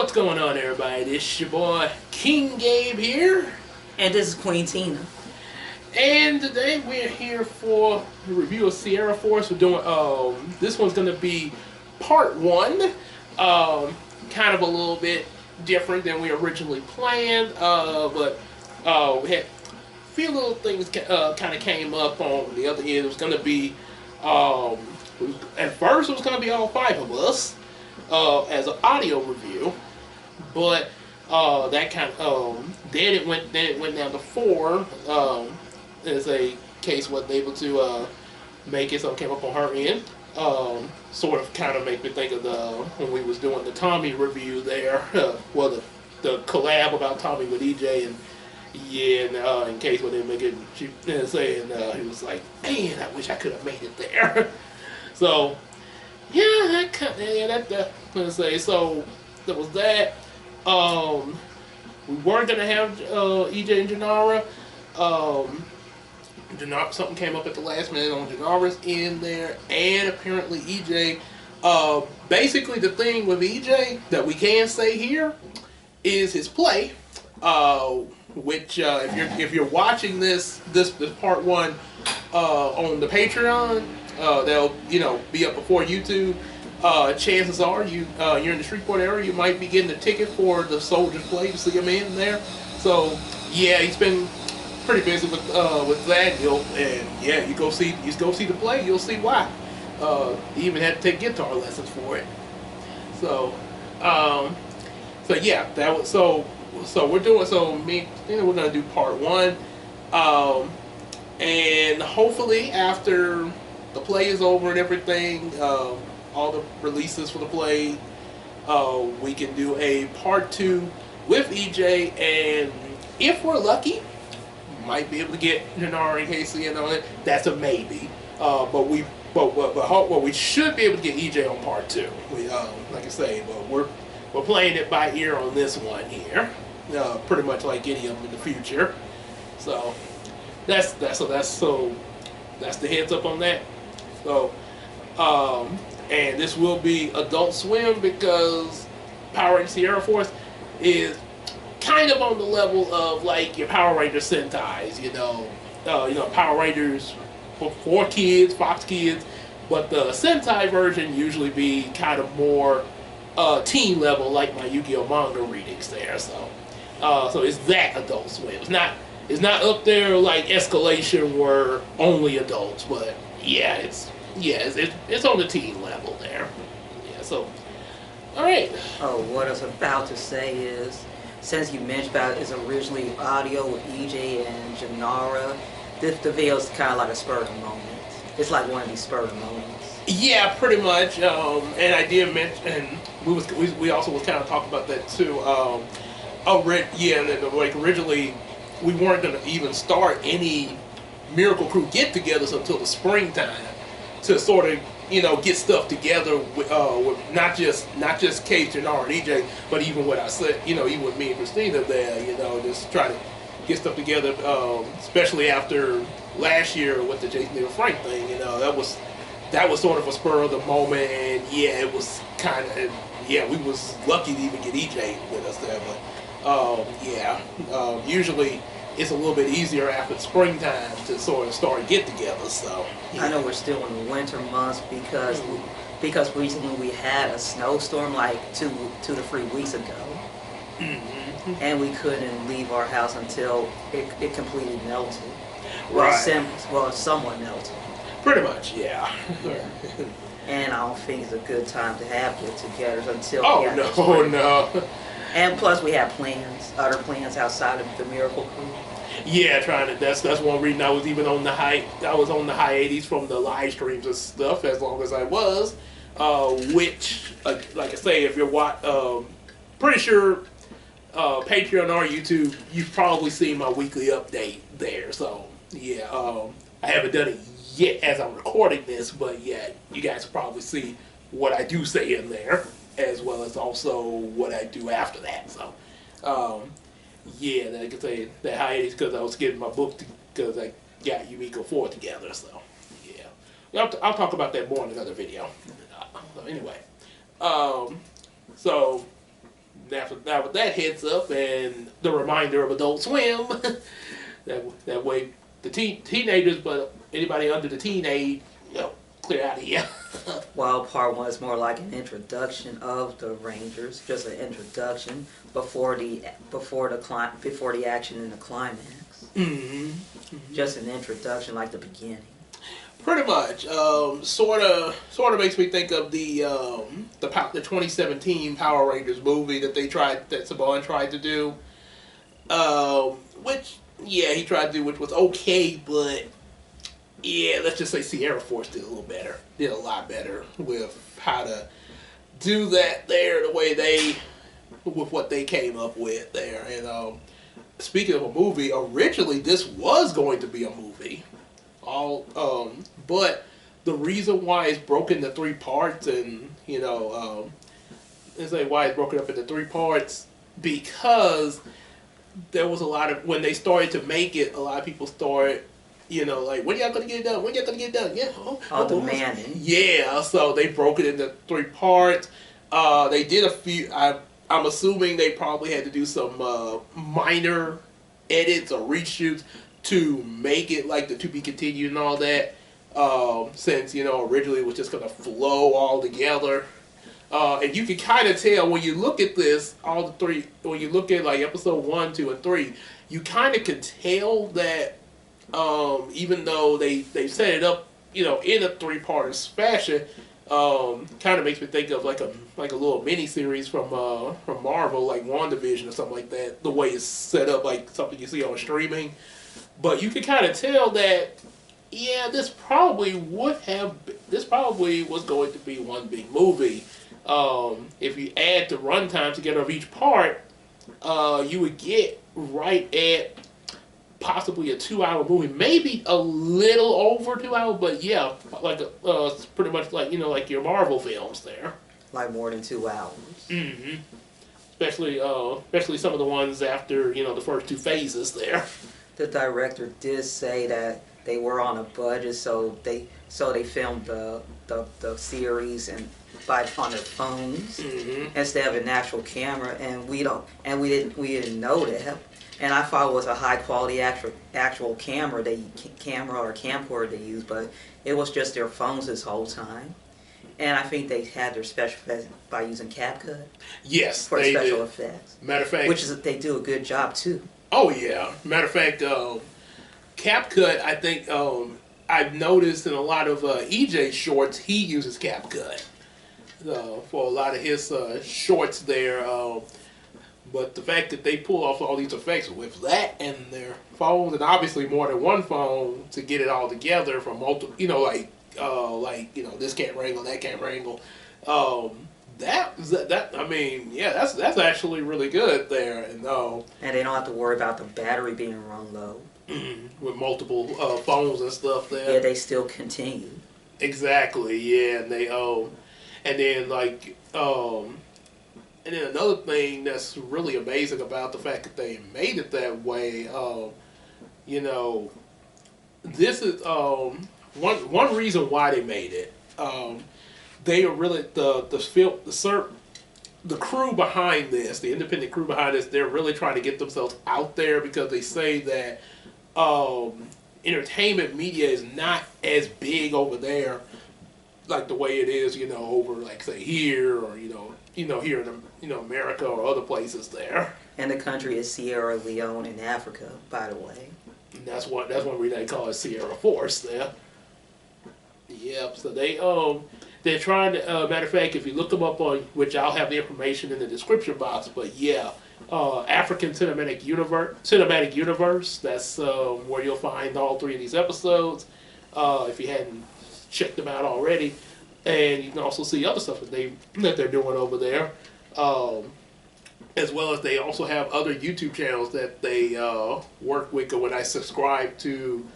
What's going on, everybody? It's your boy King Gabe here, And this is Queen Tina. and today we're here for a review of Sierra Force. We're doing this one's gonna be part one, kind of a little bit different than we originally planned, but we had a few little things kind of came up on the other end. It was gonna be at first it was gonna be all five of us as an audio review. But that kind of then it went down to four. As a case wasn't able to make it, so it came up on her end. Sort of kind of make me think of the when we was doing the Tommy review there. Well, the collab about Tommy with EJ and in case we didn't make it, she saying he was like, man, I wish I could have made it there. So yeah, let's say so. There was that. We weren't gonna have EJ and Janara. Something came up at the last minute on Janara's end there, and apparently EJ. Basically, the thing with EJ that we can say here is his play, which if you're watching this part one on the Patreon, they'll be up before YouTube. Chances are you're in the Shreveport area, you might be getting a ticket for the Soldier's Play to see him in there. So yeah, he's been pretty busy with that. You go see the play, you'll see why. He even had to take guitar lessons for it. So yeah, that was so we're doing we're gonna do part one, and hopefully after the play is over and everything. All the releases for the play, we can do a part two with EJ, and if we're lucky, might be able to get Janara and Casey in on it. That's a maybe, but we should be able to get EJ on part two. We like I say, but we're playing it by ear on this one here, pretty much like any of them in the future. So that's the heads up on that. So. And this will be Adult Swim because Power Rangers Sierra Force is kind of on the level of like your Power Rangers Sentais, Power Rangers for kids, Fox Kids, but the Sentai version usually be kind of more teen level, like my Yu-Gi-Oh manga readings there. So it's that Adult Swim. It's not up there like Escalation where only adults, but yeah, it's on the teen level there. Yeah, so all right. Oh, what I was about to say is, since you mentioned about it's originally audio with EJ and Janara, the video is kind of like a spur of the moment. It's like one of these spur of the moments. Yeah, pretty much. And I did mention, and we also was kind of talking about that too. Originally we weren't gonna even start any Miracle Crew get-togethers until the springtime. To sort of get stuff together with not just Kate, Janara, and EJ, but even what I said, even with me and Christina there, just try to get stuff together, especially after last year with the Jason Neal Frank thing. That was sort of a spur of the moment, and it was kind of we was lucky to even get EJ with us there, but usually. It's a little bit easier after springtime to sort of start get together. So I know we're still in the winter months because recently we had a snowstorm like two to 3 weeks ago, and we couldn't leave our house until it completely melted. Right. Well, somewhat melted. Pretty much, yeah. And I don't think it's a good time to have get-togethers until. Oh no. And plus, we have other plans outside of the Miracle Crew. Yeah, that's one reason I was even on the hiatus from the live streams and stuff as long as I was, which, like I say, if you're pretty sure Patreon or YouTube, you've probably seen my weekly update there. So yeah, I haven't done it yet as I'm recording this, but yeah, you guys will probably see what I do say in there, as well as also what I do after that. So, I could say that hiatus because I was getting my book because I got Yumiko 4 together. So, yeah, I'll talk about that more in another video. Anyway, so now with that heads up and the reminder of Adult Swim, that way the teenagers, but anybody under the teenage, clear out of here. While part one is more like an introduction of the Rangers, just an introduction before the action and the climax. Just an introduction, like the beginning. Pretty much. Sort of makes me think of the 2017 Power Rangers movie that Saban tried to do. Which he tried to do, which was okay, but let's just say Sierra Force did a lot better with how to do that there, with what they came up with there. And speaking of a movie, originally this was going to be a movie. But the reason why it's broken into 3 parts, and it's like why it's broken up into 3 parts, because there was a lot of, when they started to make it, a lot of people started, like, when y'all gonna get it done? When y'all gonna get it done? Yeah, demanding. Yeah, so they broke it into 3 parts. They did a few. I'm assuming they probably had to do some minor edits or reshoots to make it like the to be continued and all that. Since originally it was just gonna flow all together. And you can kind of tell when you look at this, all the 3. When you look at like episode 1, 2, and 3, you kind of can tell that even though they set it up, in a 3-part fashion, kind of makes me think of like a little mini series from Marvel, like WandaVision or something like that. The way it's set up, like something you see on streaming. But you can kind of tell that, this probably was going to be one big movie. If you add the runtime together of each part, you would get right at possibly a 2-hour movie, maybe a little over 2 hours, but like pretty much like like your Marvel films there. Like more than 2 hours. Mm-hmm. Especially some of the ones after the first 2 phases there. The director did say that they were on a budget, so they filmed the series and on their phones instead of an actual camera, and we didn't know that. And I thought it was a high quality actual camera or camcorder they used, but it was just their phones this whole time. And I think they had their special effects by using CapCut. Yes, for they special did. effects. Matter of fact, they do a good job too. Oh yeah. Matter of fact, CapCut, I think I've noticed in a lot of EJ shorts, he uses CapCut for a lot of his shorts there. But the fact that they pull off all these effects with that and their phones, and obviously more than one phone to get it all together from multiple, this camera angle, that camera angle. That's actually really good there, and they don't have to worry about the battery being run low with multiple phones and stuff there. Yeah, they still continue. Exactly. Yeah, and they and then another thing that's really amazing about the fact that they made it that way, this is one reason why they made it. They are really the crew behind this, the independent crew behind this. They're really trying to get themselves out there because they say that entertainment media is not as big over there, like the way it is, over like say here or here in America or other places there. And the country is Sierra Leone in Africa, by the way. And that's one reason they call it Sierra Force there. Yep. So they're trying to. Matter of fact, if you look them up on, which I'll have the information in the description box, but African Cinematic Universe. That's where you'll find all 3 of these episodes. If you hadn't checked them out already, and you can also see other stuff that they're doing over there, as well as they also have other YouTube channels that they work with. When I subscribed to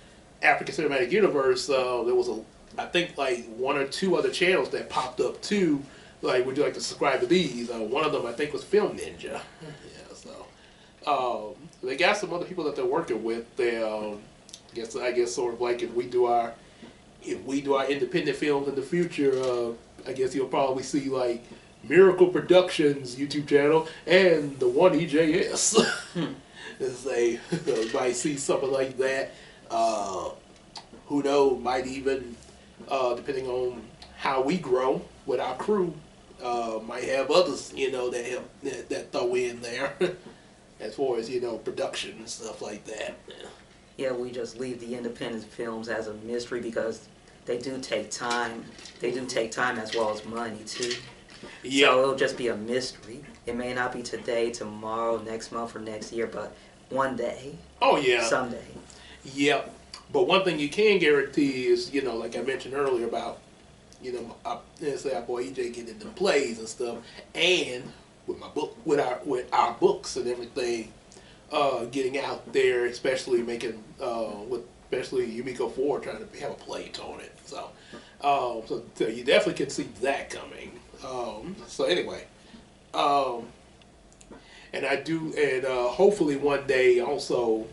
African Cinematic Universe, there was I think like 1 or 2 other channels that popped up too. Like, would you like to subscribe to these? One of them I think was Film Ninja. Yeah, so they got some other people that they're working with. They I guess sort of like if we do our independent films in the future, I guess you'll probably see like Miracle Productions YouTube channel and the one EJS. They might see something like that. Who knows? Might even, depending on how we grow with our crew, might have others, that help that throw in there, as far as production and stuff like that. Yeah, we just leave the independent films as a mystery because they do take time. They do take time as well as money too. Yeah. So it'll just be a mystery. It may not be today, tomorrow, next month, or next year, but one day. Oh yeah. Someday. Yep. But one thing you can guarantee is, like I mentioned earlier about, say our boy EJ getting into plays and stuff, and with my book, with our books and everything, getting out there, especially making especially Yumiko 4 trying to have a play on it. So you definitely can see that coming. So anyway, and I do, and hopefully one day also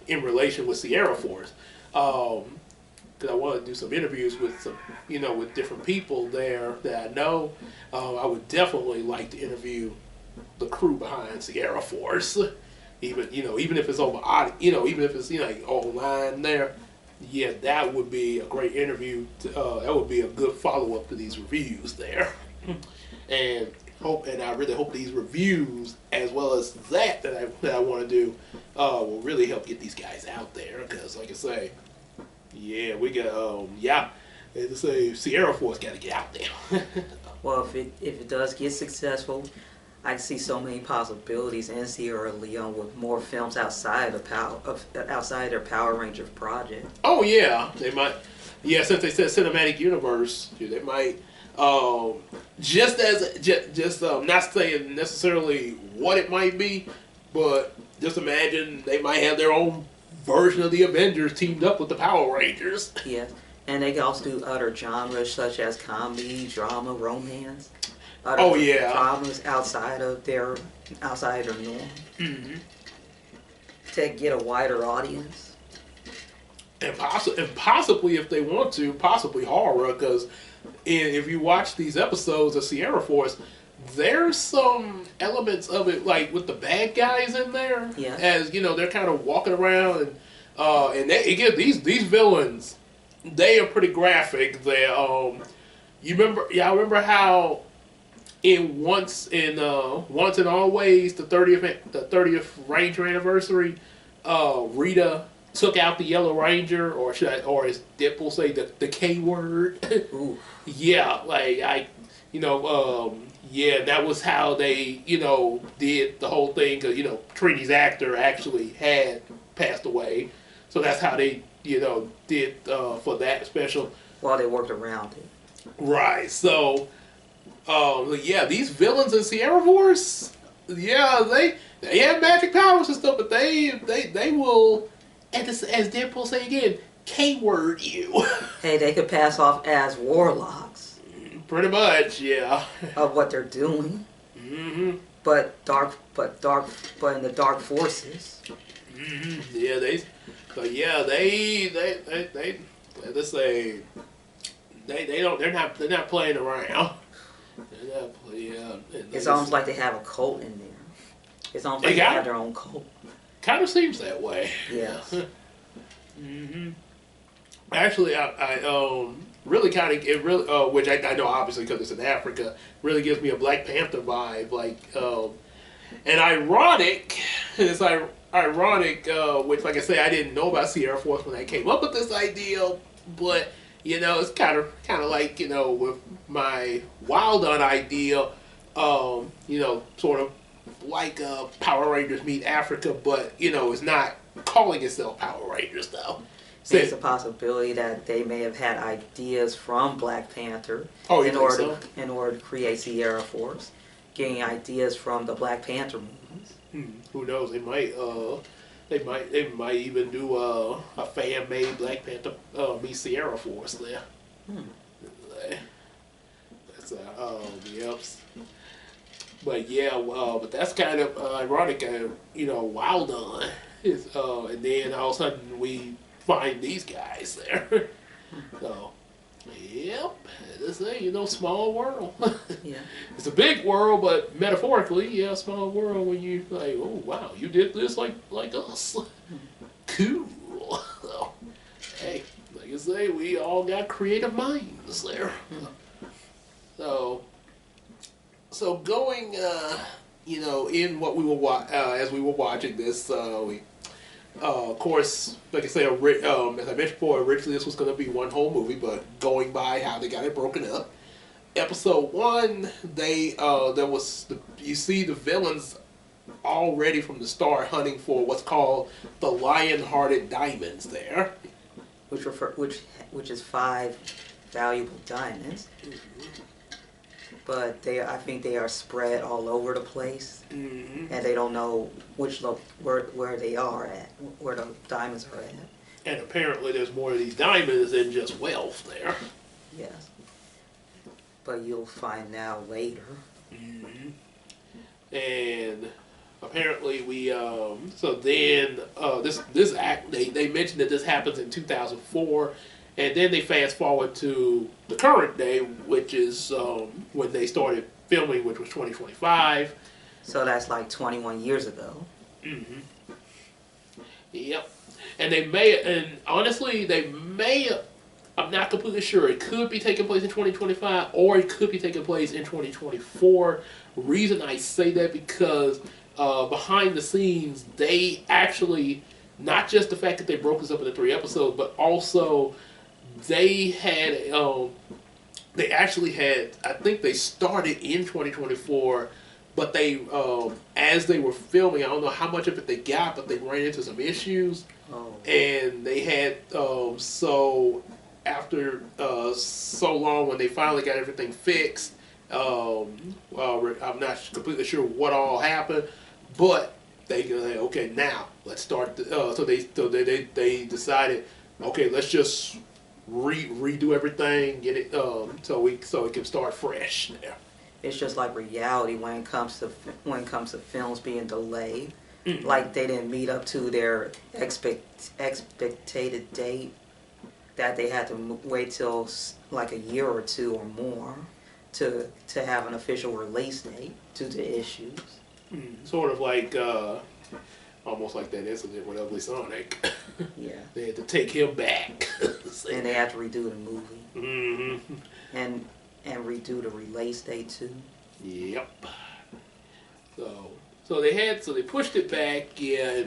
in relation with Sierra Force, because I want to do some interviews with some, with different people there that I know. I would definitely like to interview the crew behind Sierra Force, even if it's over, even if it's online there. Yeah, that would be a great interview. That would be a good follow up to these reviews there, and I really hope these reviews, as well as that I want to do, will really help get these guys out there. Because, like I say, yeah, we got as I say, Sierra Force got to get out there. Well, if it does get successful, I see so many possibilities in Sierra Leone with more films outside outside their Power Ranger project. Oh yeah, they might. Yeah, since they said cinematic universe, they might. Just not saying necessarily what it might be, but just imagine they might have their own version of the Avengers teamed up with the Power Rangers. Yes, and they can also do other genres such as comedy, drama, romance. Oh yeah, dramas outside their norm. Mm-hmm. To get a wider audience. And possibly, if they want to, possibly horror, because if you watch these episodes of Sierra Force, there's some elements of it, like with the bad guys in there. Yeah. As they're kind of walking around, and these villains, they are pretty graphic. They you remember? Yeah, I remember how Once and Always, the 30th Ranger anniversary, Rita took out the Yellow Ranger, or as Deadpool say, the K word. Ooh. Yeah, yeah, that was how they, did the whole thing, because, Trini's actor actually had passed away. So that's how they, did for that special. Well, they worked around it. Right, so, yeah, these villains in Sierra Force, yeah, they have magic powers and stuff, but they will, as Deadpool say again, K-word you. Hey, they could pass off as warlocks. Pretty much, yeah. Of what they're doing. Mm-hmm. But in the dark forces. Mm-hmm. Yeah, let's say, they're not playing around. It's almost like they have a cult in there. It's almost like they have their own cult. Kind of seems that way. Yes. Mm-hmm. Actually, I really kind of which I know obviously because it's in Africa, really gives me a Black Panther vibe. And ironic, it's ironic, which like I say, I didn't know about Sierra Force when I came up with this idea, but it's kind of like with my Wild On idea, sort of like Power Rangers meet Africa, but it's not calling itself Power Rangers though. There's a possibility that they may have had ideas from Black Panther in order to create Sierra Force, getting ideas from the Black Panther movies. Who knows? They might even do a fan made Black Panther meet Sierra Force there. That's yep. But yeah, but that's kind of ironic. Wild On and then all of a sudden we find these guys there. So Yep. This thing, small world. Yeah. It's a big world, but metaphorically, yeah, small world when you like, oh wow, you did this like us. Cool. So, hey, like I say, we all got creative minds there. So, going, in what we were as we were watching this, we, of course, like I say, as I mentioned before, originally this was going to be one whole movie, but going by how they got it broken up, episode one, you see the villains already from the start hunting for what's called the lion-hearted diamonds there. Which is 5 valuable diamonds. But I think they are spread all over the place, and they don't know where they are at, where the diamonds are at. And apparently there's more of these diamonds than just wealth there. Yes. But you'll find out later. And apparently this act, they mentioned that this happens in 2004, and then they fast forward to the current day, which is when they started filming, which was 2025. So that's like 21 years ago. Yep. And honestly, I'm not completely sure. It could be taking place in 2025, or it could be taking place in 2024. Reason I say that because behind the scenes, they actually, not just the fact that they broke this up into 3 episodes, but also they actually had, I think they started in 2024, but they, as they were filming, I don't know how much of it they got, but they ran into some issues. Oh. And they had, so after so long, when they finally got everything fixed, I'm not completely sure what all happened, but they go, okay, now let's start. So they decided, okay, let's just redo everything, get it so it can start fresh there. It's just like reality when it comes to films being delayed. Like they didn't meet up to their expected date, that they had to wait till like a year or 2 or more to have an official release date due to issues. Sort of like almost like that incident with Ugly Sonic. Yeah. They had to take him back. And they had to redo the movie. And redo the release date too. Yep. So they pushed it back, yeah,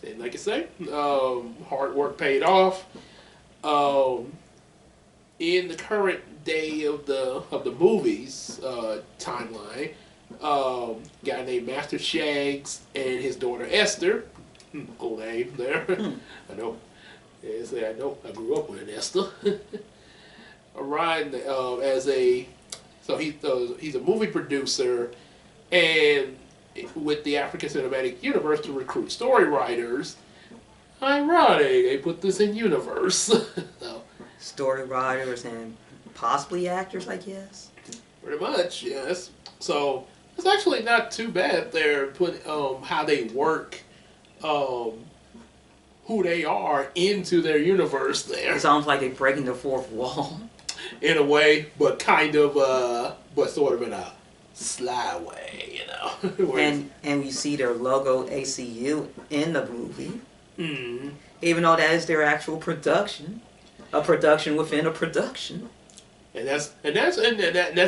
and like I say, hard work paid off. In the current day of the movies timeline, guy named Master Shags and his daughter Esther, cool name there. I know. I know. I grew up with an Esther. Ryan he's a movie producer, and with the African Cinematic Universe to recruit story writers. Ironic, they put this in universe. So, story writers and possibly actors, I guess. Pretty much, yes. So it's actually not too bad. They're putting how they work, who they are into their universe. There, it's almost like they're breaking the fourth wall. In a way, but kind of, but sort of in a sly way, and we see their logo ACU in the movie, even though that is their actual production, a production within a production. And that's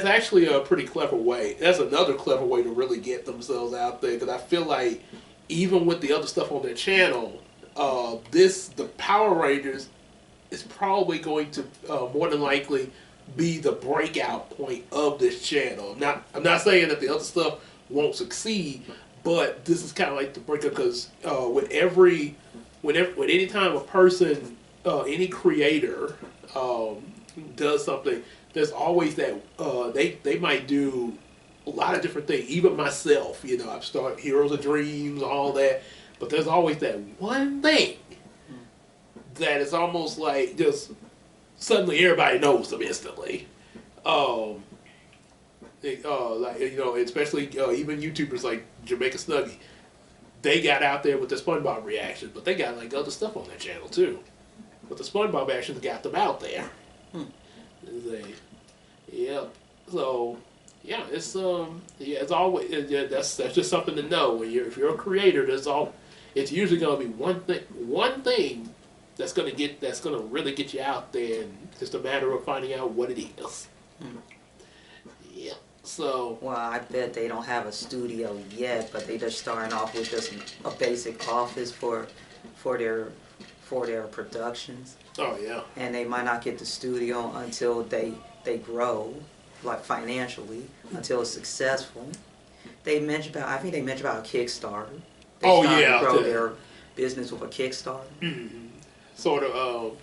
actually a pretty clever way. That's another clever way to really get themselves out there, because I feel like even with the other stuff on their channel, the Power Rangers is probably going to more than likely be the breakout point of this channel. I'm not saying that the other stuff won't succeed, but this is kind of like the breakup, because with any time a person, any creator does something, there's always that they might do a lot of different things. Even myself, I've started Heroes of Dreams, all that, but there's always that one thing that is almost like just suddenly everybody knows them instantly. Especially even YouTubers like Jamaica Snuggie, they got out there with the SpongeBob reaction, but they got like other stuff on their channel too. But the SpongeBob actions got them out there. Yeah. So yeah, it's always that's just something to know. When if you're a creator, it's usually gonna be one thing that's gonna really get you out there, and it's just a matter of finding out what it is. Hmm. Yeah. So Well, I bet they don't have a studio yet, but they just starting off with just a basic office for their for their productions, oh yeah. and they might not get the studio until they grow, like financially, until it's successful. I think they mentioned about a Kickstarter. They Oh starting yeah. to grow their business with a Kickstarter. Mhm. Sort of.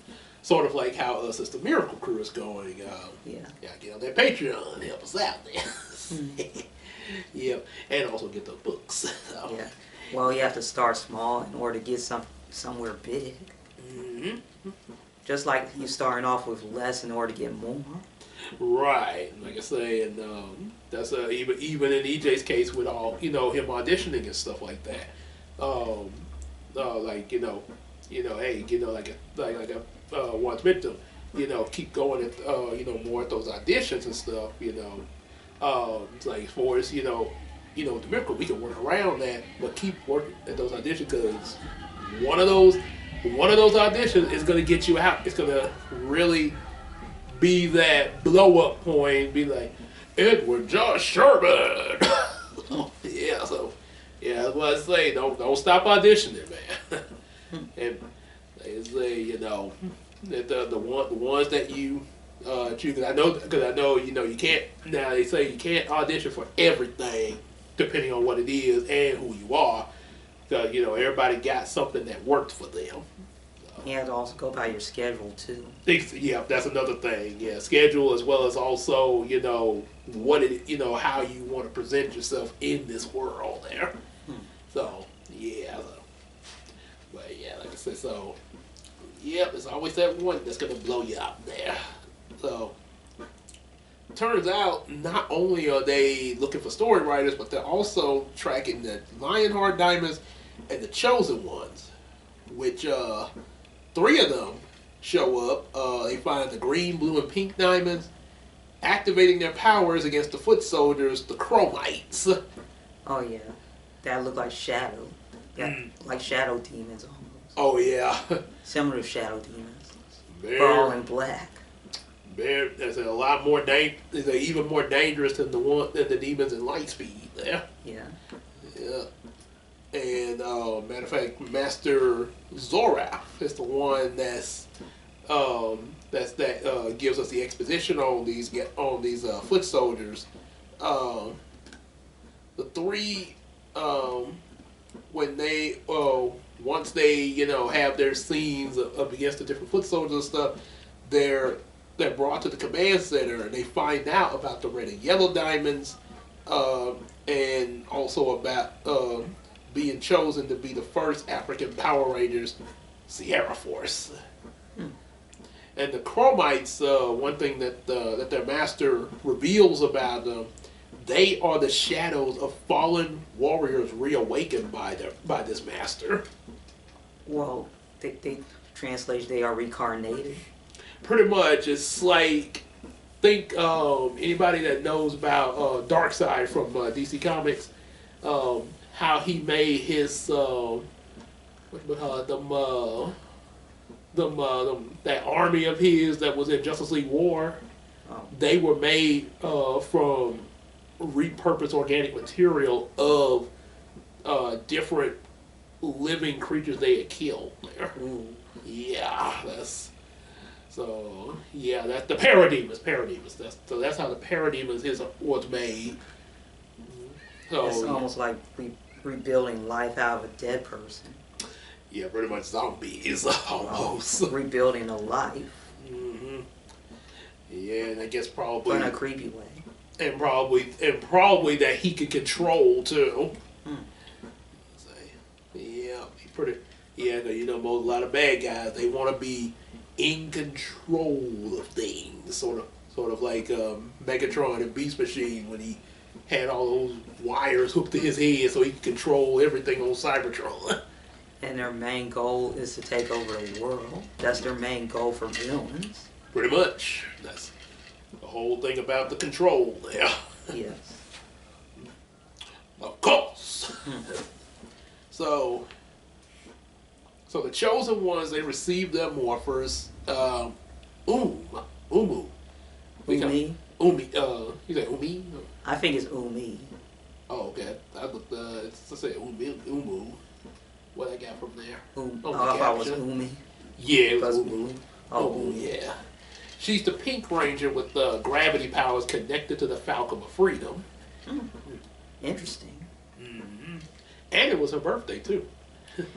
Sort of like how Sister Miracle Crew is going. Yeah. Yeah, get on their Patreon, help us out there. Mm. Yep, and also get the books. So. Yeah. Well, you have to start small in order to get somewhere big. Hmm. Just like you starting off with less in order to get more. Right, like I say, and that's even in EJ's case with all him auditioning and stuff like that. Um, like hey, like I once meant to, keep going at more at those auditions and stuff. It's like for us, the miracle we can work around that, but keep working at those auditions because one of those auditions is gonna get you out. It's gonna really be that blow up point. Be like Edward Josh Sherman. Yeah, so yeah, that's what I say. Don't stop auditioning, man. And they say that the ones that you choose. Because I know you can't. Now they say you can't audition for everything, depending on what it is and who you are. Because everybody got something that worked for them. You have to also go by your schedule too. Yeah, that's another thing. Yeah, schedule as well as also what how you want to present yourself in this world there. So yeah, but yeah, like I said, so yep, it's always that one that's gonna blow you out there. So turns out not only are they looking for story writers, but they're also tracking the Lionheart Diamonds and the Chosen Ones, which 3 of them show up. They find the green, blue, and pink diamonds, activating their powers against the foot soldiers, the Chromites. Oh yeah, that look like shadow. Yeah, like shadow demons almost. Oh yeah, Similar to shadow demons, they're, but all in black. there's a lot more They're even more dangerous than the demons in Lightspeed. There. Yeah. Yeah. And matter of fact, Master Zora is the one that gives us the exposition on these foot soldiers. The 3 when they once they have their scenes up against the different foot soldiers and stuff, they're brought to the command center and they find out about the red and yellow diamonds, and also about being chosen to be the first African Power Rangers, Sierra Force. And the Chromites, one thing that their master reveals about them, they are the shadows of fallen warriors reawakened by this master. Well, they translate they are reincarnated. Pretty much, it's like think anybody that knows about Darkseid from DC Comics, how he made his that army of his that was in Justice League War. Oh. They were made from repurposed organic material of different living creatures they had killed there. Ooh. Yeah, that's the Parademons. That's how the Parademons was made. So It's almost like rebuilding life out of a dead person. yeah, pretty much zombies almost. Rebuilding a life. Hmm. Yeah, and I guess But probably in a creepy way. and probably that he could control too. So, yeah, he pretty. Yeah, a lot of bad guys, they want to be in control of things, sort of like Megatron and Beast Machine when he had all those wires hooked to his head so he could control everything on Cybertron. And their main goal is to take over the world. That's their main goal for villains. Pretty much. whole thing about the control there. Yes. Of course. So the chosen ones, they receive their morphers. Umu. Umi? Umi. You say Umi? I think it's Umi. Oh, okay. I looked. Let's say Umu. What I got from there? I thought it was Umi. Yeah, it was That's Umu. Oh, Umu, yeah. She's the Pink Ranger with gravity powers connected to the Falcon of Freedom. Interesting. Mm-hmm. And it was her birthday too.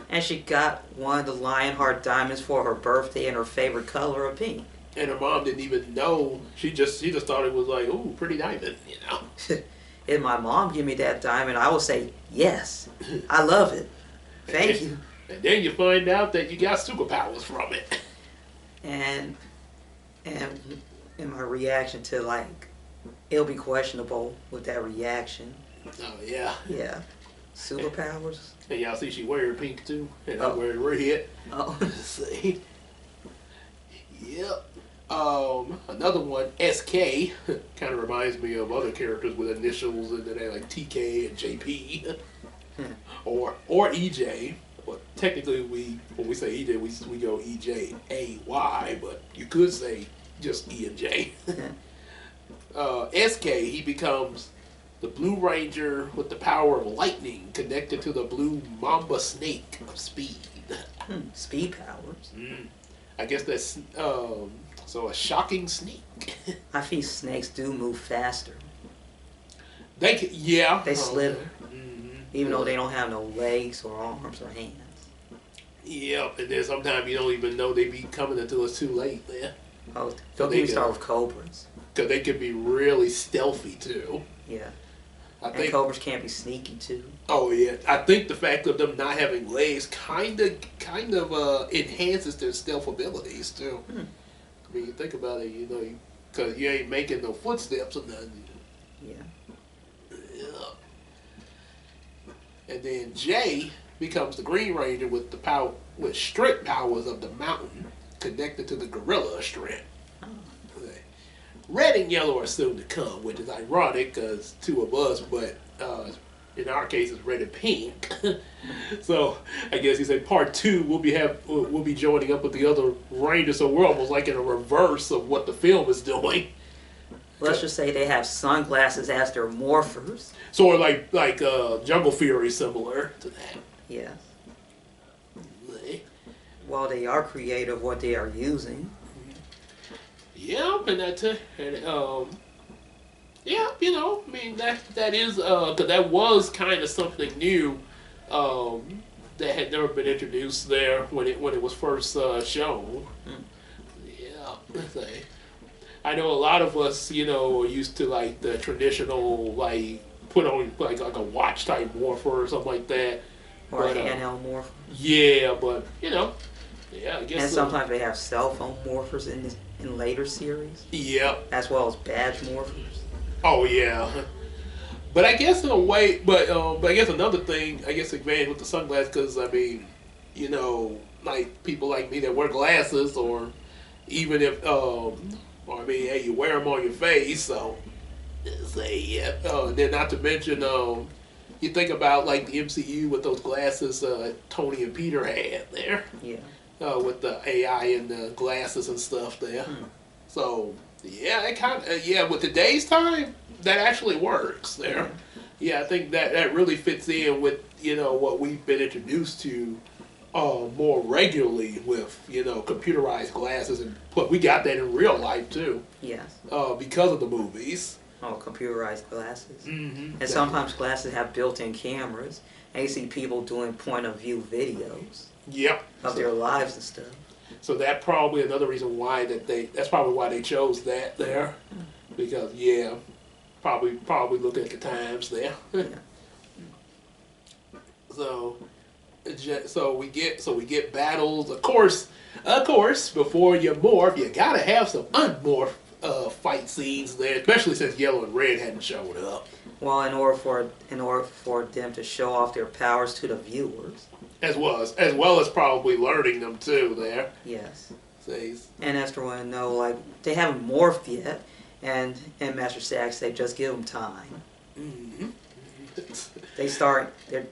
And she got one of the Lionheart diamonds for her birthday in her favorite color of pink. And her mom didn't even know. She just thought it was like, ooh, pretty diamond, If my mom give me that diamond, I will say, yes, I love it. Thank you. And then you find out that you got superpowers from it. And in my reaction to, like, it'll be questionable with that reaction. Oh, yeah. Yeah. Superpowers. And y'all see she wearing pink too. And I'm wearing red. Oh. See? Yep. Another one, SK, kind of reminds me of other characters with initials and they like TK and JP, or EJ. Well, technically, when we say EJ, we go EJAY, but you could say just E and J. SK, he becomes the Blue Ranger with the power of lightning connected to the blue mamba snake of speed. Speed powers. I guess that's so a shocking snake. I think snakes do move faster. They can, yeah. They slither, even Yeah. though they don't have no legs or arms or hands. Yeah, and then sometimes you don't even know they be coming until it's too late there. Oh, don't get me started with cobras. Because they can be really stealthy too. Yeah. I And think. cobras can be sneaky too. Oh yeah, I think the fact of them not having legs kind of enhances their stealth abilities too. I mean, you think about it, because you ain't making no footsteps or nothing. Yeah. Yeah. And then Jay becomes the Green Ranger with strict powers of the mountain connected to the gorilla strength. Red and yellow are soon to come, which is ironic because two of us, but in our case it's red and pink. So I guess you say part 2 we'll be joining up with the other Rangers, so we're almost like in a reverse of what the film is doing. Let's just say they have sunglasses as their morphers. Sort of like Jungle Fury, similar to that. Yes. Well, they are creative what they are using. Yeah, and yeah, I mean that is because that was kind of something new that had never been introduced there when it was first shown. Yeah, I know a lot of us, are used to like the traditional like put on like a watch type morpher or something like that, Or a handheld morpher. Yeah, but yeah, I guess. And sometimes they have cell phone morphers in later series. Yep. As well as badge morphers. Oh yeah. But I guess in a way, but I guess another thing, advantage with the sunglasses, because I mean, like people like me that wear glasses, or even if, hey, you wear them on your face, so then not to mention, you think about like the MCU with those glasses Tony and Peter had there. Yeah. With the AI and the glasses and stuff there. So, yeah, it kind of, with today's time, that actually works there. Yeah, I think that really fits in with, what we've been introduced to more regularly with, computerized glasses. But we got that in real life, too. Yes. Because of the movies. Oh, computerized glasses. Mm-hmm. And sometimes glasses have built-in cameras. And you see people doing point-of-view videos. Yep. Of their lives and stuff. So that probably another reason why that's probably why they chose that there, because probably looking at the times there. Yeah. So we get battles. Of course, before you morph, you gotta have some unmorph fight scenes there, especially since Yellow and Red hadn't showed up. Well, in order for them to show off their powers to the viewers. As well as probably learning them too there. Yes. See. And Esther want to know, like, they haven't morphed yet, And in Master Stacks, they just give them time. Mm-hmm.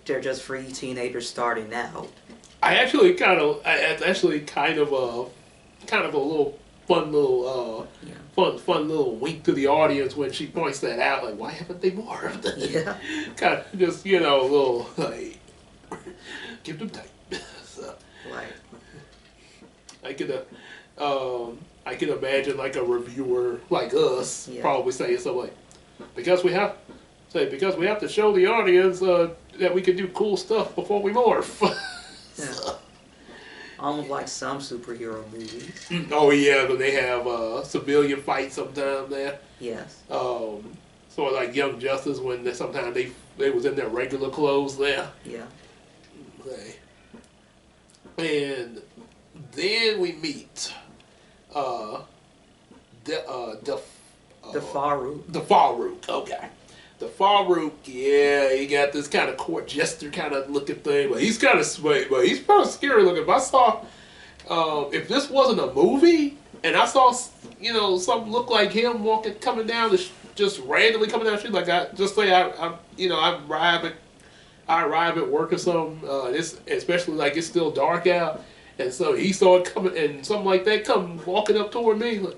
They're just free teenagers starting out. It's actually kind of a little fun little fun little wink to the audience when she points that out. Like, why haven't they morphed? Yeah. Kind of just a little like give them time. So Right. I could imagine like a reviewer like us probably saying something like, because we have to show the audience that we can do cool stuff before we morph. Yeah. Almost like some superhero movies. Oh yeah, but they have civilian fights sometimes there. Yes. Sort of like Young Justice when sometimes they was in their regular clothes there. Yeah. Okay. And then we meet the Farouk. The Farouk, okay. The Farouk, yeah, he got this kind of court jester kind of looking thing, but he's kind of sweet, but he's kind of scary looking. If I saw, if this wasn't a movie, and I saw, something look like him coming down just randomly coming down the street, like I arrive at work or something, especially like it's still dark out, and so he saw it coming, and something like that come walking up toward me, like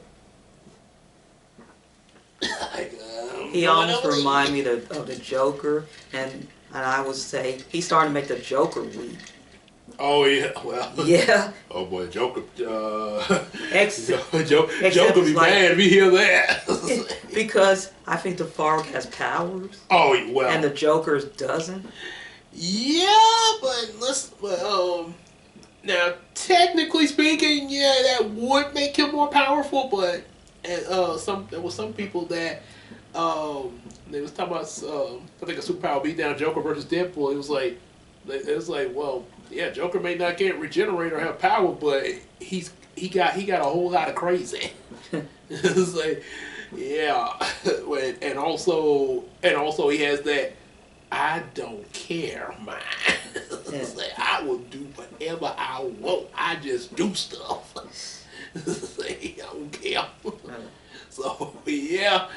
he almost reminded me of the Joker, and I would say he's starting to make the Joker weak. Oh yeah, well. Yeah. Oh boy, Joker. Joker be like, mad if he hear that. Because I think the Farouk has powers. Oh well. And the Joker's doesn't. Yeah, now technically speaking, yeah, that would make him more powerful, but there was some people that they was talking about I think a superpower beatdown Joker versus Deadpool. It was like, well, yeah, Joker may not get regenerate or have power, but he got a whole lot of crazy. It's like, yeah, and also he has that I don't care mind. It's like, I will do whatever I want. I just do stuff. It's like, I don't care. So yeah.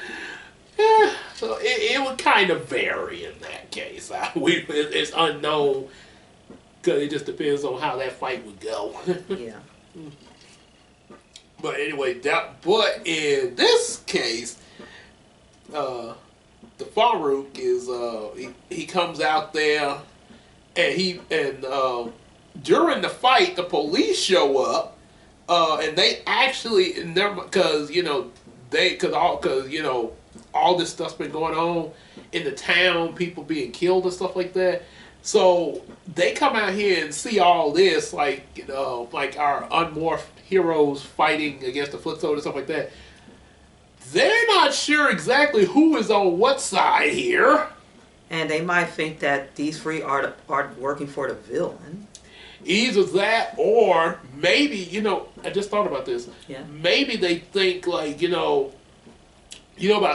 So it would kind of vary in that case. It's unknown because it just depends on how that fight would go. Yeah. But anyway, but in this case, the Farouk is he comes out there, and during the fight, the police show up, and they actually because all this stuff's been going on in the town, people being killed and stuff like that. So they come out here and see all this, like our unmorphed heroes fighting against the Foot Soldiers and stuff like that. They're not sure exactly who is on what side here. And they might think that these three are working for the villain. Either that, or maybe, I just thought about this. Yeah. Maybe they think about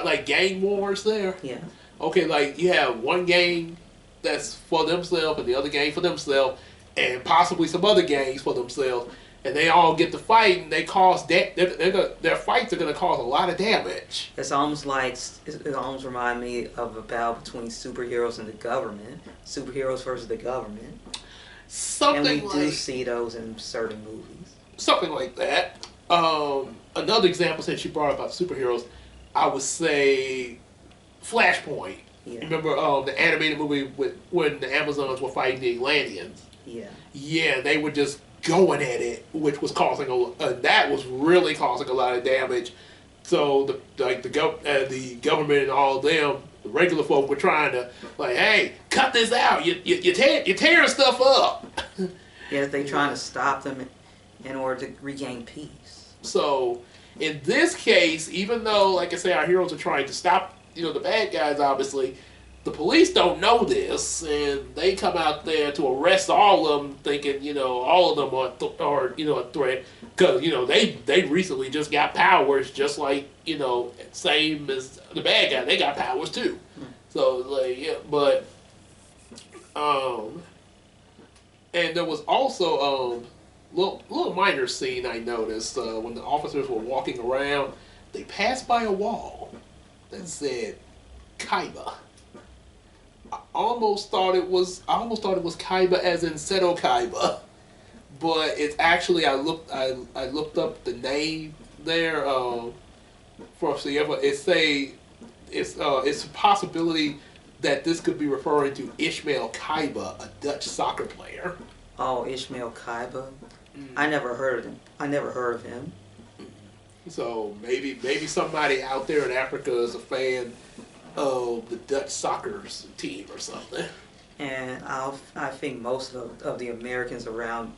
like gang wars there? Yeah. Okay, like you have one gang that's for themselves and the other gang for themselves and possibly some other gangs for themselves, and they all get to fight and they cause their fights are going to cause a lot of damage. It's almost like, it almost reminds me of a battle between superheroes and the government. Superheroes versus the government. And we do see those in certain movies. Something like that. Another example, since you brought up about superheroes, I would say Flashpoint. Yeah. Remember the animated movie when the Amazons were fighting the Atlanteans? Yeah. Yeah, they were just going at it, which was that was really causing a lot of damage. So the government and all of them, the regular folk, were trying to hey, cut this out. You're tearing stuff up. Yeah, they trying to stop them in order to regain peace. So in this case, even though, like I say, our heroes are trying to stop, the bad guys, obviously, the police don't know this, and they come out there to arrest all of them, thinking, all of them are a threat, because, they recently just got powers, just like, same as the bad guy, they got powers too. So, but, and there was also, little minor scene I noticed when the officers were walking around. they passed by a wall that said Kaiba. I almost thought it was Kaiba as in Seto Kaiba, but it's actually I looked up the name there for it's a possibility that this could be referring to Ishmael Kaiba, a Dutch soccer player. Oh, Ishmael Kaiba. I never heard of him. So maybe somebody out there in Africa is a fan of the Dutch soccer team or something. And I think most of the Americans around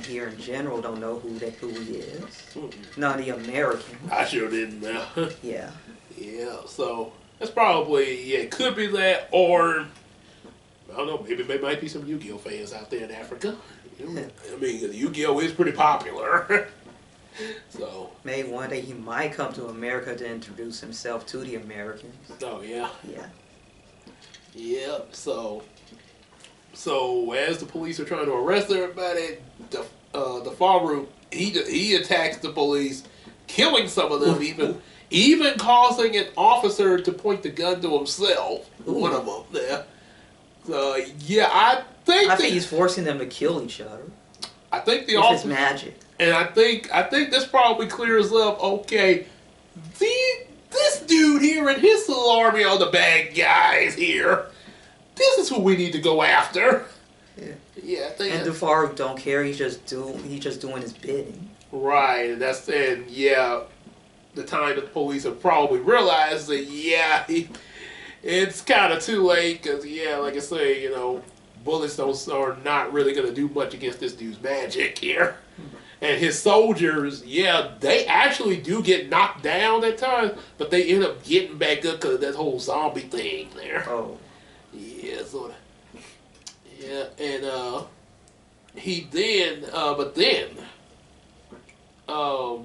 here in general don't know who he is. None of the Americans. I sure didn't know. Yeah. Yeah. So that's probably it could be that, or I don't know. Maybe there might be some Yu-Gi-Oh fans out there in Africa. I mean, Yu-Gi-Oh is pretty popular. So maybe one day he might come to America to introduce himself to the Americans. Oh yeah. Yeah. Yep. So as the police are trying to arrest everybody, the Farouk he attacks the police, killing some of them, even causing an officer to point the gun to himself. Ooh. One of them there. So yeah, I think he's forcing them to kill each other. I think the officer magic. And I think this probably clears up. Okay, this dude here and his little army of the bad guys here. This is who we need to go after. Yeah. Yeah. I think and Farouk don't care. He's just doing his bidding. Right. And the time that the police have probably realized that it's kind of too late because like I say, bullets are not really going to do much against this dude's magic here. And his soldiers, they actually do get knocked down at times, but they end up getting back up because of that whole zombie thing there. Oh. Yeah, sort of. Yeah, and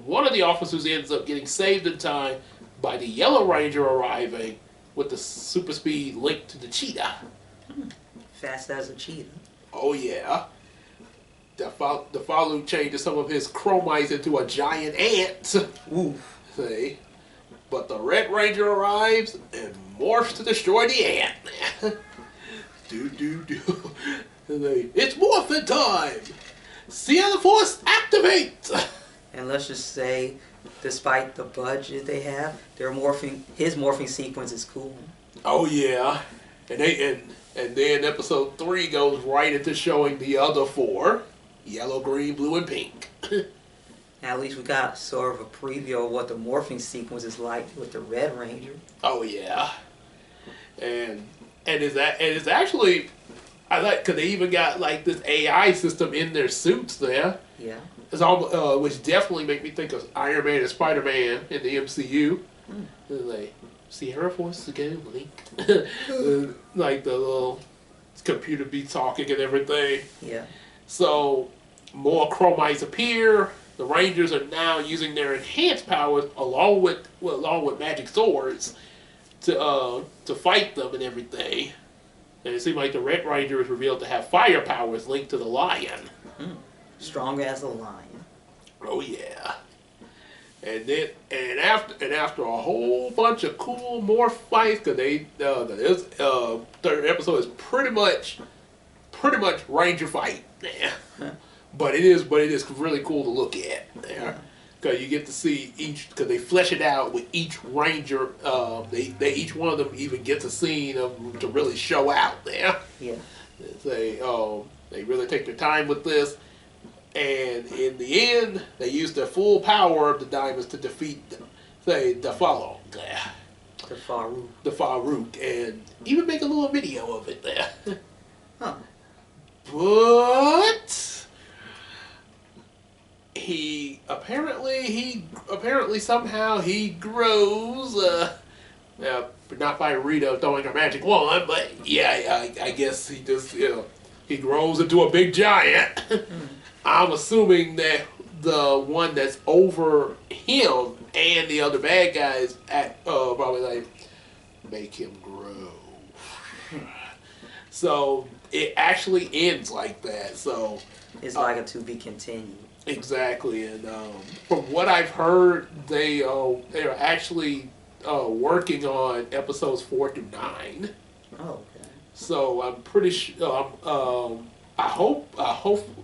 one of the officers ends up getting saved in time by the Yellow Ranger arriving with the super speed linked to the cheetah. Fast as a cheetah. Oh yeah. The Falu changes some of his chromites into a giant ant. Ooh. See? But the Red Ranger arrives and morphs to destroy the ant. It's morphin' time! Seal the Force, activate! And let's just say, despite the budget they have, his morphing sequence is cool. Oh yeah. And then episode 3 goes right into showing the other 4. Yellow, green, blue, and pink. At least we got sort of a preview of what the morphing sequence is like with the Red Ranger. Oh yeah. And it's actually, I like, because they even got like this AI system in their suits there. Yeah. It's all, which definitely make me think of Iron Man and Spider-Man in the MCU. Like, Sierra Force again, Link. Like the little computer be talking and everything. Yeah. So more chromites appear. The Rangers are now using their enhanced powers along with magic swords to fight them and everything. And it seems like the Red Ranger is revealed to have fire powers linked to the lion. Strong as a lion. Oh yeah. And after a whole bunch of cool morph fights, because this third episode is pretty much Ranger fight. Yeah. But it is really cool to look at there. Because you get to see because they flesh it out with each Ranger. They each one of them even gets a scene to really show out there. Yeah. They really take their time with this. And in the end, they use the full power of the diamonds to defeat the Farouk. The Farouk, and even make a little video of it there. Huh. But he somehow he grows. Not by Rita throwing her magic wand, but I guess he just he grows into a big giant. I'm assuming that the one that's over him and the other bad guys probably like make him grow. So it actually ends like that. So it's like a to be continued. Exactly, and from what I've heard, they are actually working on episodes 4 through 9. Oh, okay. So I'm pretty sure. I hope,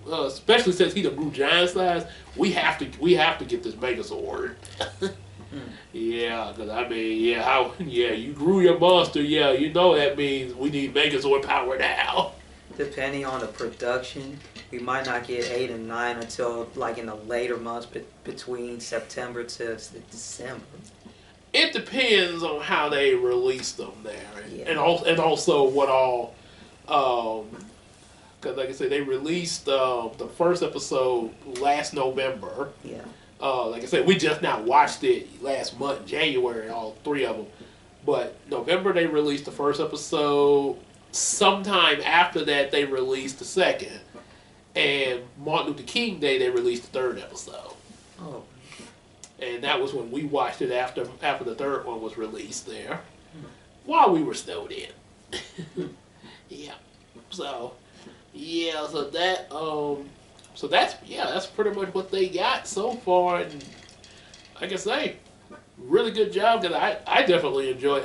especially since he the grew giant size, we have to get this Megazord. Hmm. Yeah, because I mean, yeah, yeah, you grew your monster. Yeah, you know that means we need Megazord power now. Depending on the production, we might not get 8 and 9 until like in the later months, between September to December. It depends on how they release them there, Yeah. and also what all. Because like I said, they released the first episode last November. Yeah. Like I said, we just now watched it last month, January, all 3 of them. But November they released the first episode. Sometime after that, they released the second. And Martin Luther King Day, they released the third episode. Oh. And that was when we watched it after the third one was released there, while we were snowed in. Yeah. So, yeah. That's pretty much what they got so far, and like I say, really good job. Cause I definitely enjoy.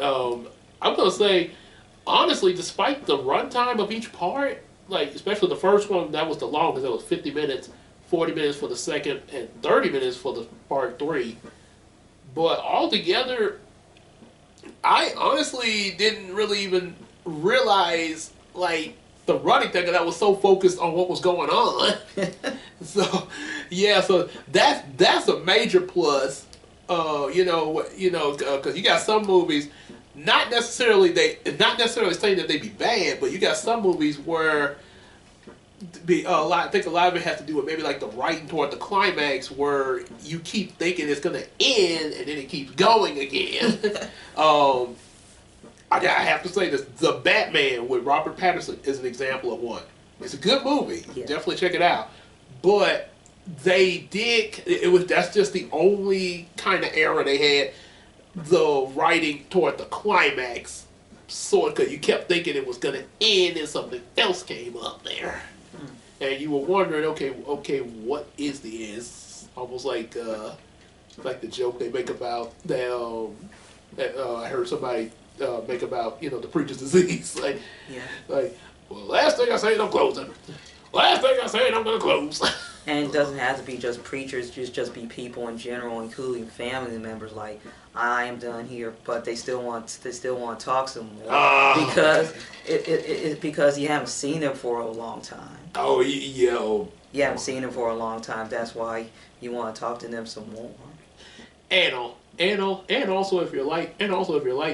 I'm gonna say honestly, despite the runtime of each part, like especially the first one, that was the longest. It was 50 minutes, 40 minutes for the second, and 30 minutes for the part three. But altogether, I honestly didn't really even realize like the running thing, because I was so focused on what was going on. So yeah, so that's a major plus. Because you got some movies, not necessarily saying that they be bad, but you got some movies where I think a lot of it has to do with maybe like the writing toward the climax, where you keep thinking it's gonna end and then it keeps going again. um, I have to say this: the Batman with Robert Pattinson is an example of one. It's a good movie. Yeah. Definitely check it out. But that's just the only kind of error they had, the writing toward the climax, sort, because you kept thinking it was gonna end and something else came up there, and you were wondering, okay, what is the end? It's almost like the joke they make about I heard somebody make about the preacher's disease, Yeah. like, well, last thing I said I'm closing. Last thing I said I'm gonna close. And it doesn't have to be just preachers, just be people in general, including family members. Like, I am done here, but they still want to talk some more, because you haven't seen them for a long time. Oh, yeah. You haven't seen them for a long time. That's why you want to talk to them some more. And also if you're like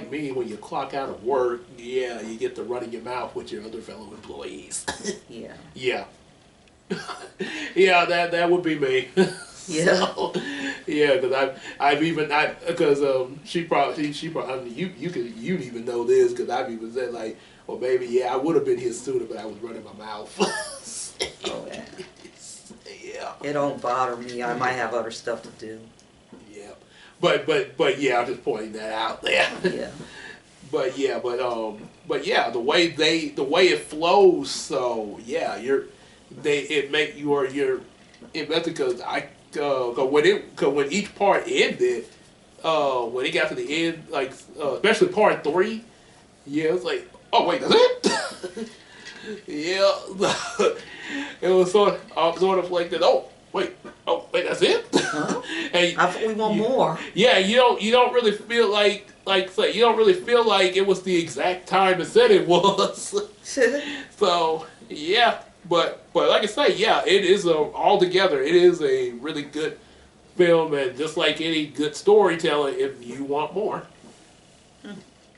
me, when you clock out of work, yeah, you get to running your mouth with your other fellow employees. Yeah. Yeah. Yeah, that would be me. Yeah. So, yeah, because she probably I mean, you'd even know this, because I've even said like, well, maybe yeah, I would have been here sooner, but I was running my mouth. Oh yeah. Yeah. It don't bother me. I might have other stuff to do. Yeah. But yeah, I'm just pointing that out there. Yeah. But yeah, the way it flows, so yeah, it make your because when each part ended, when it got to the end, like especially part three, yeah, it's like, oh wait, that's it. Yeah, it was sort of like that. Oh wait, that's it. Huh? And I thought we want more. yeah, you don't really feel like say, you don't really feel like it was the exact time it said it was. So yeah, but like I say, yeah, it is altogether it is a really good film, and just like any good storyteller, if you want more.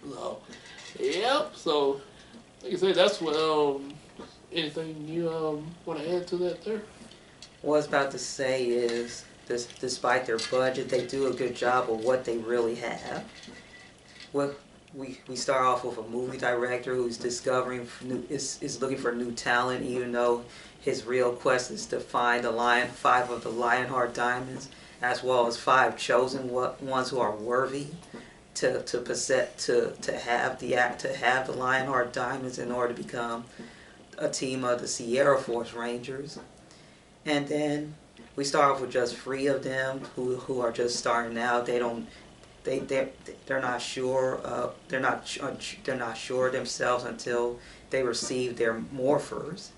So yep. So like I say, that's what anything you want to add to that there? What I was about to say is, despite their budget, they do a good job of what they really have. Well, we start off with a movie director who's discovering is looking for new talent, even though his real quest is to find 5 of the Lionheart diamonds, as well as 5 chosen ones who are worthy to have the Lionheart diamonds in order to become a team of the Sierra Force Rangers. And then We start off with just 3 of them who are just starting out. They're not sure. They're not sure themselves until they receive their morphers,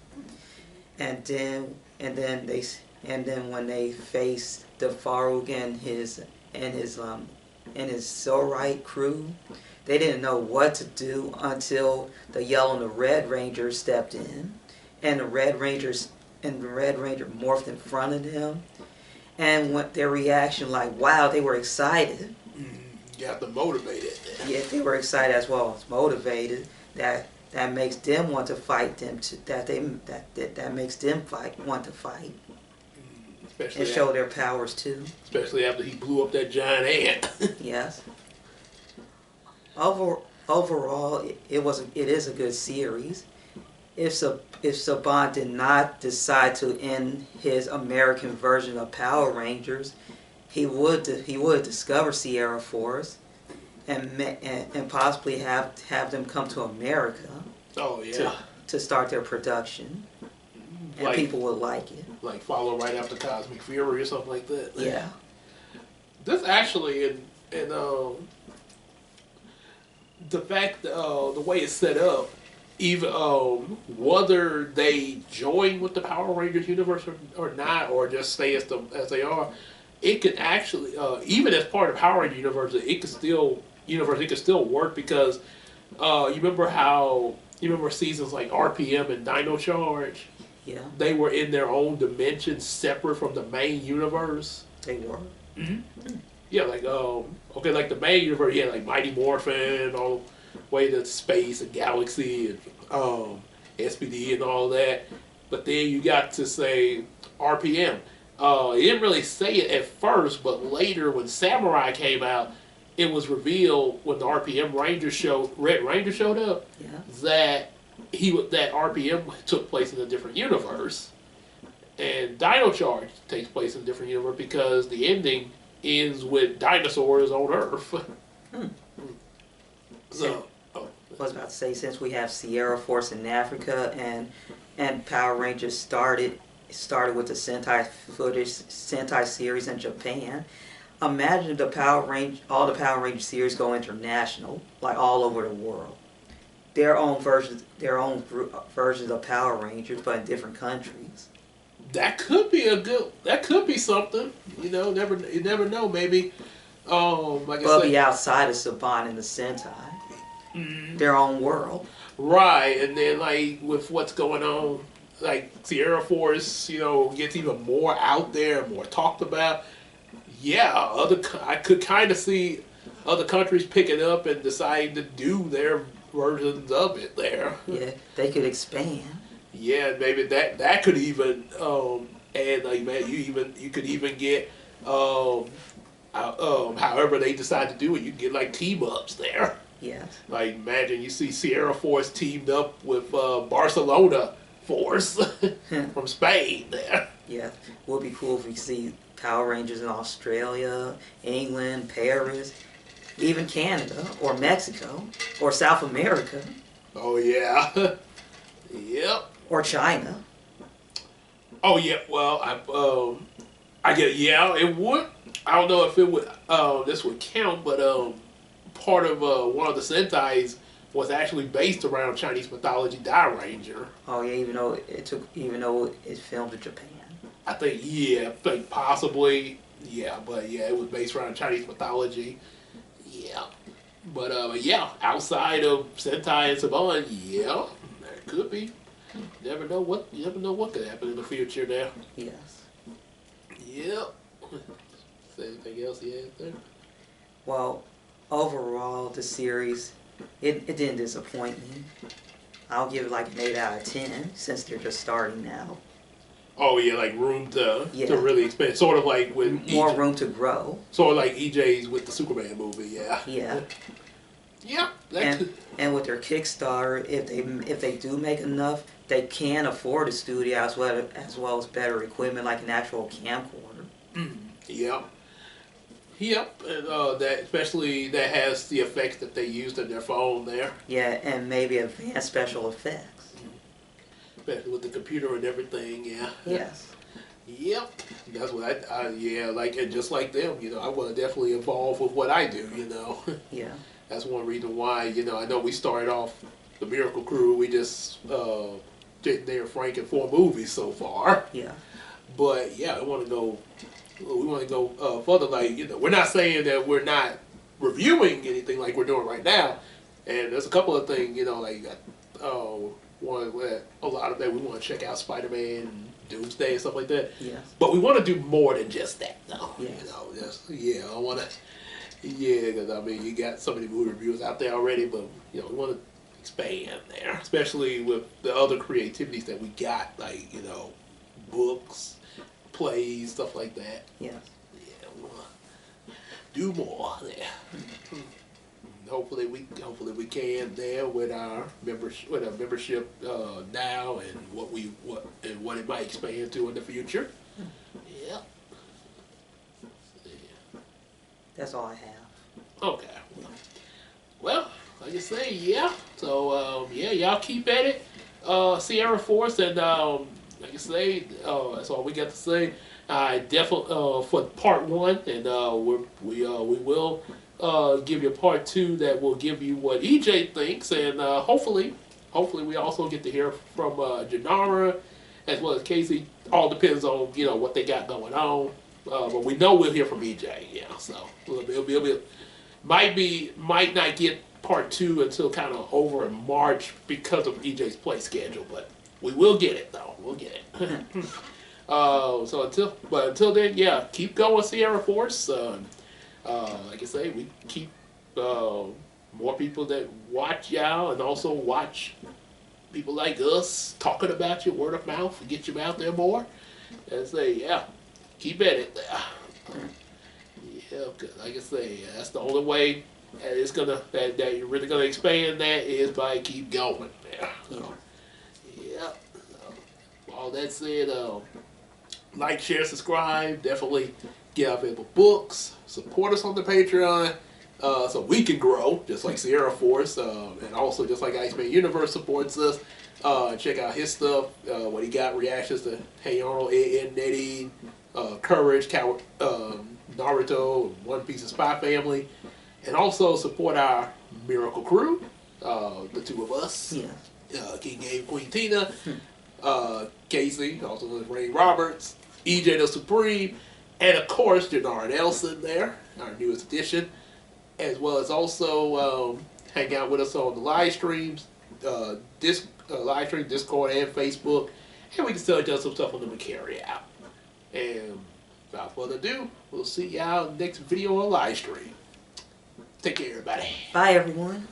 and then when they face the Farouk and his Zorite crew, they didn't know what to do until the Yellow and the Red Ranger stepped in, and the Red Ranger morphed in front of them, and their reaction, like, wow, they were excited. You have to motivate it. Yeah, they were excited as well as motivated. That makes them want to fight them. That makes them want to fight. Especially And show their powers too. Especially after he blew up that giant ant. Yes. Overall, it is a good series. If Saban did not decide to end his American version of Power Rangers, he would discover Sierra Force and possibly have them come to America. Oh yeah. To start their production, and like, people would like it. Like follow right after Cosmic Fury or something like that. Yeah. This actually, and the fact, the way it's set up, even whether they join with the Power Rangers universe or not, or just stay as they are, it can actually, even as part of Power Rangers universe, it could still work because you remember seasons like RPM and Dino Charge. Yeah. They were in their own dimension, separate from the main universe. They were. Mm-hmm. Yeah, like like the main universe, yeah, like Mighty Morphin, all the way to space and galaxy and SPD and all that. But then you got to say RPM. It didn't really say it at first, but later when Samurai came out, it was revealed when the RPM Red Ranger showed up, yeah, that that RPM took place in a different universe, and Dino Charge takes place in a different universe because the ending ends with dinosaurs on Earth. So, I was about to say, since we have Sierra Force in Africa and Power Rangers started with the Sentai series in Japan. Imagine all the Power Ranger series go international, like all over the world. Their own versions of Power Rangers, but in different countries. That could be something. You never know. Maybe, like I said, be outside of Saban and the Sentai, their own world. Right, and then like with what's going on, like Sierra Force, gets even more out there, more talked about. Yeah, I could kind of see other countries picking up and deciding to do their versions of it there. Yeah, they could expand. Yeah, maybe that could even add, like, man, you could even get however they decide to do it, you can get like team ups there. Yes. Like imagine you see Sierra Force teamed up with Barcelona Force from Spain there. Yeah, would be cool if we see Power Rangers in Australia, England, Paris, even Canada, or Mexico, or South America. Oh yeah. Yep. Or China. Oh yeah. Well, I get, yeah, it would. I don't know if it would. This would count, but part of one of the Sentais was actually based around Chinese mythology, Die Ranger. Oh yeah, even though it's filmed in Japan. I think possibly, yeah, but yeah, it was based around Chinese mythology. Yeah, but yeah, outside of Sentai and Saban, yeah, that could be. You never know what could happen in the future now. Yes. Yep. Is there anything else you had there? Well, overall, the series, it didn't disappoint me. I'll give it like an 8 out of 10 since they're just starting now. Oh yeah, like room to really expand. Sort of like with more room to grow. Sort of like EJ's with the Superman movie, yeah. Yeah. Yeah. And with their Kickstarter, if they do make enough, they can afford a studio as well as better equipment like an actual camcorder. Yep. Yep, and that especially that has the effects that they used in their phone there. Yeah, and maybe advanced special effects. Especially with the computer and everything, yeah. Yes. Yep, that's what yeah, like, and just like them, I want to definitely evolve with what I do. Yeah. That's one reason why, I know we started off the Miracle Crew. We just did there Frank and 4 movies so far. Yeah. But yeah, we want to go further. Like, we're not saying that we're not reviewing anything like we're doing right now. And there's a couple of things, like one where a lot of that we want to check out Spider-Man and Doomsday and stuff like that. Yes. But we want to do more than just that, though. Yes. I want to. Yeah, because I mean, you got so many movie reviews out there already, but we want to expand there, especially with the other creativities that we got, like books, plays, stuff like that. Yes. Yeah, we want to do more there. Hopefully we can there with our membership now and what it might expand to in the future. Yeah. That's all I have. Okay. Well, like I say, yeah. So yeah, y'all keep at it, Sierra Force, and like I say, that's all we got to say. I definitely for part 1, and we will give you a part 2 that will give you what EJ thinks, and hopefully we also get to hear from Janara as well as Casey. All depends on what they got going on. But we know we'll hear from EJ, yeah. So might not get part 2 until kind of over in March because of EJ's play schedule, but we will get it though. We'll get it. Until then, yeah, keep going, Sierra Force. Like I say, we keep more people that watch y'all, and also watch people like us talking about you, word of mouth, and get you out there more. And say, yeah. Keep at it there. Yeah, like I say, that's the only way that you're really gonna expand that is by keep going there. So, yeah. So, all that said, like, share, subscribe. Definitely get our available books. Support us on the Patreon so we can grow, just like Sierra Force, and also just like Iceman Universe supports us. Check out his stuff. What he got, reactions to Hey Arnold, Ed, Nettie, Courage, Naruto, One Piece, and Spy Family, and also support our Miracle Crew, the 2 of us, Yeah. King Gabe and Queen Tina, Casey, also known as Ray Roberts, EJ the Supreme, and of course Janara Nelson there, our newest addition, as well as also hang out with us on the live streams, live stream, Discord, and Facebook, and we can still adjust some stuff on them and carry out. And without further ado, we'll see y'all next video or live stream. Take care, everybody. Bye, everyone.